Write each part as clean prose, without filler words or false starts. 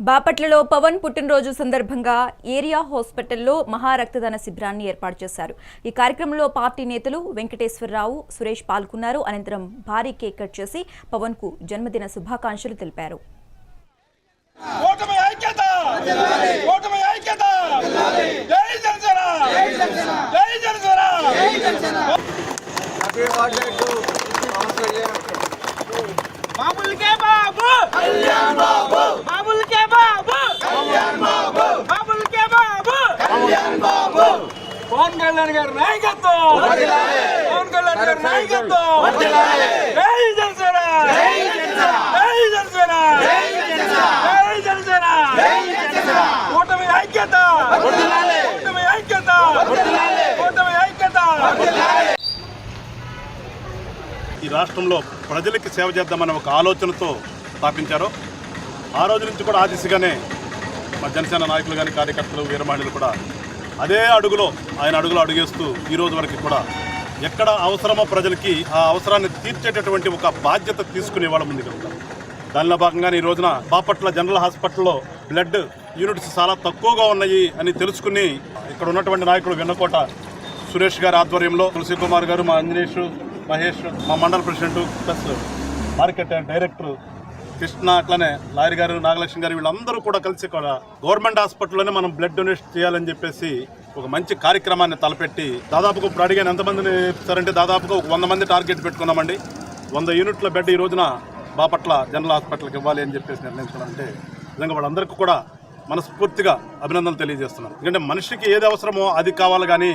బాపట్లలో పవన్ పుట్టినరోజు సందర్భంగా ఏరియా హాస్పిటల్లో మహారక్తదాన శిబిరాన్ని ఏర్పాటు చేశారు. ఈ కార్యక్రమంలో పార్టీ నేతలు వెంకటేశ్వరరావు, సురేష్ పాల్గొన్నారు. అనంతరం భారీ కేక్ కట్ చేసి పవన్ కు జన్మదిన శుభాకాంక్షలు తెలిపారు. పవన్ కళ్యాణ్ గారి నాయకత్వం, పవన్ కళ్యాణ్ గారి నాయకత్వం, జై జనసేన, జై జనసేన, జై జనసేన, కూటమి ఐక్యత, కూటమి ఐక్యత, కూటమి ఐక్యత. ఈ రాష్ట్రంలో ప్రజలకి సేవ చేద్దామన్న ఒక ఆలోచనతో స్థాపించారు. ఆ రోజు నుంచి కూడా ఆ దిశగానే మా జనసేన నాయకులు కానీ, కార్యకర్తలు, వీరమహిళలు కూడా అదే అడుగులో అడుగేస్తూ ఈ రోజు వరకు కూడా ఎక్కడ అవసరమో ప్రజలకి ఆ అవసరాన్ని తీర్చేటటువంటి ఒక బాధ్యత తీసుకునే వాళ్ళ ముందుకు వెళ్తారు. దానిలో భాగంగానే ఈ రోజున బాపట్ల జనరల్ హాస్పిటల్లో బ్లడ్ యూనిట్స్ చాలా తక్కువగా ఉన్నాయి అని తెలుసుకుని ఇక్కడ ఉన్నటువంటి నాయకులు వెన్నకోట సురేష్ గారి ఆధ్వర్యంలో తులసి కుమార్ గారు, మా అంజనేష్, మహేష్, మా మండల president plus market director Krishna, అట్లనే లాయర్ గారు, నాగలక్ష్మి గారు, వీళ్ళందరూ కూడా కలిసి గవర్నమెంట్ హాస్పిటల్లోనే మనం బ్లడ్ డొనేట్ చేయాలని చెప్పేసి ఒక మంచి కార్యక్రమాన్ని తలపెట్టి దాదాపుగా ఇప్పుడు అడిగాను ఎంతమందిని ఇస్తారంటే దాదాపుగా ఒక 100 మంది టార్గెట్ పెట్టుకున్నామండి. 100 యూనిట్ల బెడ్ ఈ రోజున బాపట్ల జనరల్ హాస్పిటల్కి ఇవ్వాలి అని చెప్పేసి నిర్ణయించుకున్నామంటే నిజంగా వాళ్ళందరికీ కూడా మనస్ఫూర్తిగా అభినందనలు తెలియజేస్తున్నాను. ఎందుకంటే మనిషికి ఏది అవసరమో అది కావాలి, కానీ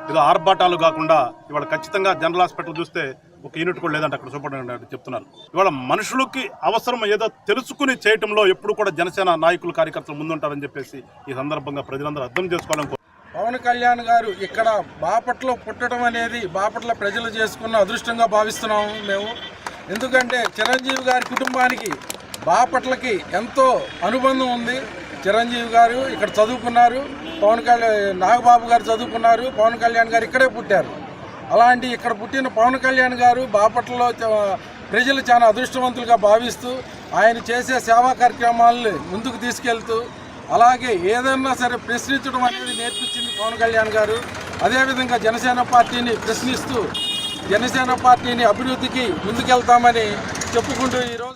ఏదో ఆర్భాటాలు కాకుండా ఇవాళ ఖచ్చితంగా జనరల్ హాస్పిటల్ చూస్తే ఒక యూనిట్ కూడా లేదంటే అక్కడ సూపరింటెండెంట్ చెప్తున్నారు. ఇవాళ మనుషులకి అవసరం ఏదో తెలుసుకుని చేయటంలో ఎప్పుడు కూడా జనసేన నాయకులు, కార్యకర్తలు ముందుంటారని చెప్పేసి ఈ సందర్భంగా ప్రజలందరూ అర్థం చేసుకోవాలని. పవన్ కళ్యాణ్ గారు ఇక్కడ బాపట్లో పుట్టడం అనేది బాపట్ల ప్రజలు చేసుకున్న అదృష్టంగా భావిస్తున్నాము మేము. ఎందుకంటే చిరంజీవి గారి కుటుంబానికి బాపట్లకి ఎంతో అనుబంధం ఉంది. చిరంజీవి గారు ఇక్కడ చదువుకున్నారు, నాగబాబు గారు చదువుకున్నారు, పవన్ కళ్యాణ్ గారు ఇక్కడే పుట్టారు. అలాంటి ఇక్కడ పుట్టిన పవన్ కళ్యాణ్ గారు బాపట్లలో ప్రజలు చాలా అదృష్టవంతులుగా భావిస్తూ ఆయన చేసే సేవా కార్యక్రమాలను ముందుకు తీసుకెళ్తూ అలాగే ఏదన్నా సరే ప్రశ్నించడం అనేది నేర్పించింది పవన్ కళ్యాణ్ గారు. అదేవిధంగా జనసేన పార్టీని ప్రశ్నిస్తూ జనసేన పార్టీని అభివృద్ధికి ముందుకెళ్తామని చెప్పుకుంటూ ఈరోజు